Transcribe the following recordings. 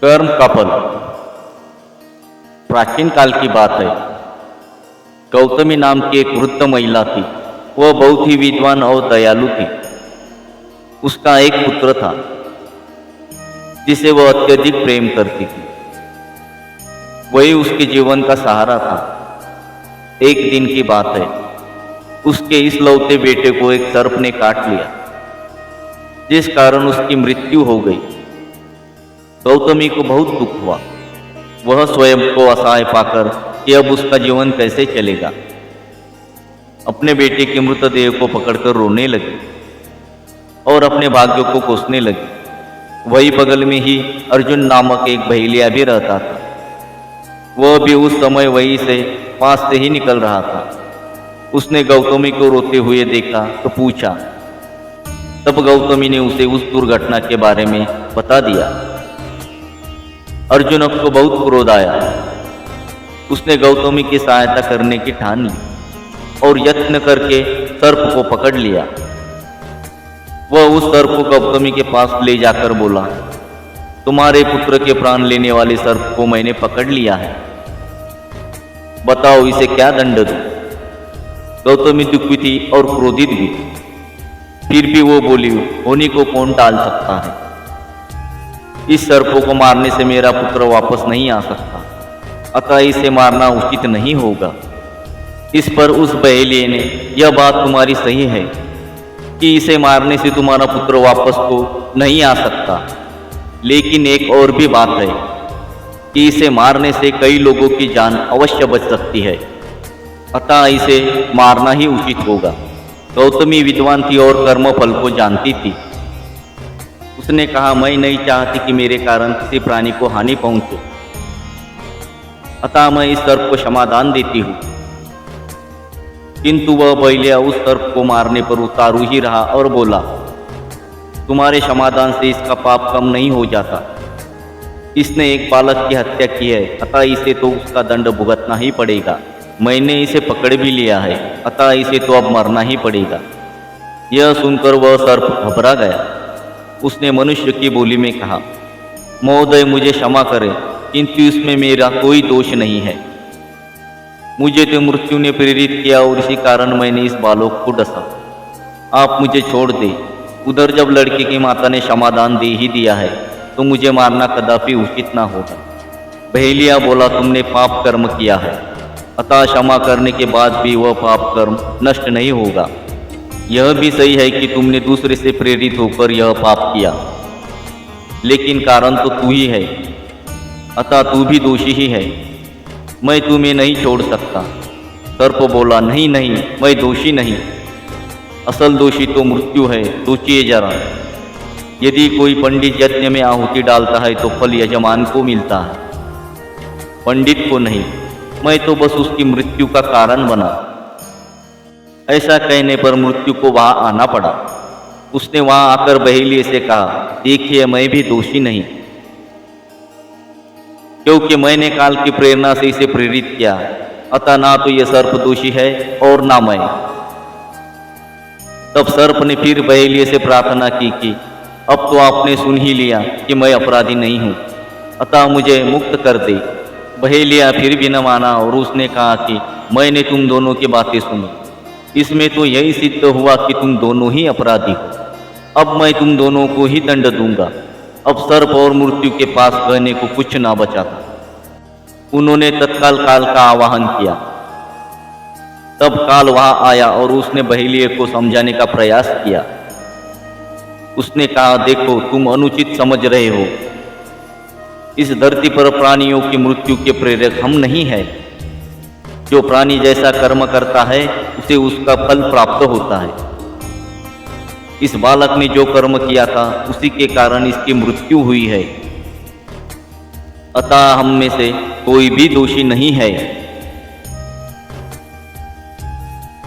कर्म का फल। प्राचीन काल की बात है। गौतमी नाम की एक वृद्ध महिला थी। वह बहुत ही विद्वान और दयालु थी। उसका एक पुत्र था जिसे वह अत्यधिक प्रेम करती थी। वही उसके जीवन का सहारा था। एक दिन की बात है, उसके इस लौते बेटे को एक सर्प ने काट लिया, जिस कारण उसकी मृत्यु हो गई। गौतमी को बहुत दुख हुआ। वह स्वयं को असहाय पाकर कि अब उसका जीवन कैसे चलेगा, अपने बेटे के मृतदेह को पकड़कर रोने लगी और अपने भाग्य को कोसने लगी। वही बगल में ही अर्जुन नामक एक बहेलिया भी रहता था। वह भी उस समय वहीं से पास से ही निकल रहा था। उसने गौतमी को रोते हुए देखा तो पूछा। तब गौतमी ने उसे उस दुर्घटना के बारे में बता दिया। अर्जुन को बहुत क्रोध आया। उसने गौतमी की सहायता करने की ठान ली और यत्न करके सर्प को पकड़ लिया। वह उस सर्प को गौतमी के पास ले जाकर बोला, तुम्हारे पुत्र के प्राण लेने वाले सर्प को मैंने पकड़ लिया है, बताओ इसे क्या दंड दूं? गौतमी दुखी थी और क्रोधित भी। फिर भी वो बोली, होनी को कौन टाल सकता है? इस सर्पों को मारने से मेरा पुत्र वापस नहीं आ सकता, अतः इसे मारना उचित नहीं होगा। इस पर उस बहेलिये ने, यह बात तुम्हारी सही है कि इसे मारने से तुम्हारा पुत्र वापस तो नहीं आ सकता, लेकिन एक और भी बात है कि इसे मारने से कई लोगों की जान अवश्य बच सकती है, अतः इसे मारना ही उचित होगा। गौतमी विद्वान थी और कर्मफल को जानती थी। उसने कहा, मैं नहीं चाहती कि मेरे कारण किसी प्राणी को हानि पहुंचे, अतः मैं इस सर्प को क्षमादान देती हूँ। किंतु वह बहेलिया उस सर्प को मारने पर उतारू ही रहा और बोला, तुम्हारे क्षमादान से इसका पाप कम नहीं हो जाता। इसने एक बालक की हत्या की है, अतः इसे तो उसका दंड भुगतना ही पड़ेगा। मैंने इसे पकड़ भी लिया है, अतः इसे तो अब मरना ही पड़ेगा। यह सुनकर वह सर्प घबरा गया। उसने मनुष्य की बोली में कहा, महोदय मुझे क्षमा करें, किंतु इसमें मेरा कोई दोष नहीं है। मुझे तो मृत्यु ने प्रेरित किया और इसी कारण मैंने इस बालक को डसा। आप मुझे छोड़ दे। उधर जब लड़की की माता ने क्षमादान दे ही दिया है तो मुझे मारना कदापि उचित ना होगा। बहेलिया बोला, तुमने पाप कर्म किया है, अतः क्षमा करने के बाद भी वह पाप कर्म नष्ट नहीं होगा। यह भी सही है कि तुमने दूसरे से प्रेरित होकर यह पाप किया, लेकिन कारण तो तू ही है, अतः तू भी दोषी ही है। मैं तुम्हें नहीं छोड़ सकता। सर्प बोला, नहीं नहीं, मैं दोषी नहीं। असल दोषी तो मृत्यु है। सोचिए जरा, यदि कोई पंडित यज्ञ में आहुति डालता है तो फल यजमान को मिलता है, पंडित को नहीं। मैं तो बस उसकी मृत्यु का कारण बना। ऐसा कहने पर मृत्यु को वहां आना पड़ा। उसने वहां आकर बहेलिये से कहा, देखिए मैं भी दोषी नहीं, क्योंकि मैंने काल की प्रेरणा से इसे प्रेरित किया, अतः ना तो यह सर्प दोषी है और ना मैं। तब सर्प ने फिर बहेलिये से प्रार्थना की कि अब तो आपने सुन ही लिया कि मैं अपराधी नहीं हूँ, अतः मुझे मुक्त कर दे। बहेलिया फिर भी न माना और उसने कहा कि मैंने तुम दोनों की बातें सुनी, इसमें तो यही सिद्ध हुआ कि तुम दोनों ही अपराधी हो। अब मैं तुम दोनों को ही दंड दूंगा। अब सर्प और मृत्यु के पास कहने को कुछ ना बचा था। उन्होंने तत्काल काल का आवाहन किया। तब काल वहां आया और उसने बहेलिये को समझाने का प्रयास किया। उसने कहा, देखो तुम अनुचित समझ रहे हो। इस धरती पर प्राणियों की मृत्यु के प्रेरक हम नहीं है। जो प्राणी जैसा कर्म करता है उसे उसका फल प्राप्त होता है। इस बालक ने जो कर्म किया था उसी के कारण इसकी मृत्यु हुई है, अतः हम में से कोई भी दोषी नहीं है।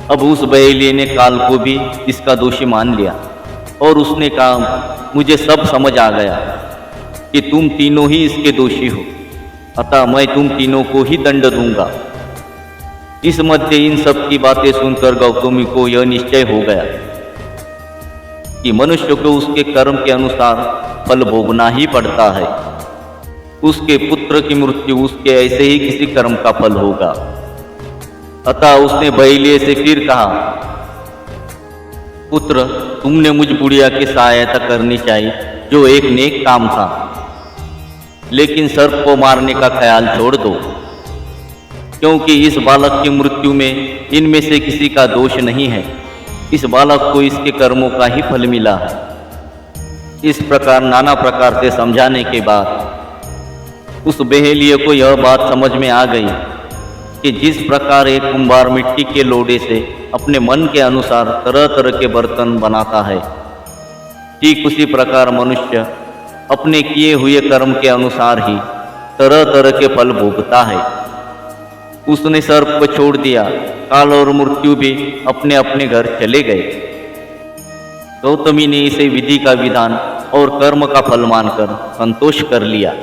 अब उस बहेलिये ने काल को भी इसका दोषी मान लिया और उसने कहा, मुझे सब समझ आ गया कि तुम तीनों ही इसके दोषी हो, अतः मैं तुम तीनों को ही दंड दूंगा। इस मध्य इन सब की बातें सुनकर गौतमी को यह निश्चय हो गया कि मनुष्य को उसके कर्म के अनुसार फल भोगना ही पड़ता है। उसके पुत्र की मृत्यु उसके ऐसे ही किसी कर्म का फल होगा। अतः उसने बहेलिये से फिर कहा, पुत्र, तुमने मुझ बुढ़िया की सहायता करनी चाहिए, जो एक नेक काम था, लेकिन सर्प को मारने का ख्याल छोड़ दो, क्योंकि इस बालक की मृत्यु में इनमें से किसी का दोष नहीं है। इस बालक को इसके कर्मों का ही फल मिला है। इस प्रकार नाना प्रकार से समझाने के बाद उस बहेलिये को यह बात समझ में आ गई कि जिस प्रकार एक कुंभार मिट्टी के लोड़े से अपने मन के अनुसार तरह तरह के बर्तन बनाता है, ठीक उसी प्रकार मनुष्य अपने किए हुए कर्म के अनुसार ही तरह तरह के फल भोगता है। उसने सर्प को छोड़ दिया। काल और मृत्यु भी अपने अपने घर चले गए। गौतमी ने इसे विधि का विधान और कर्म का फल मानकर संतोष कर लिया।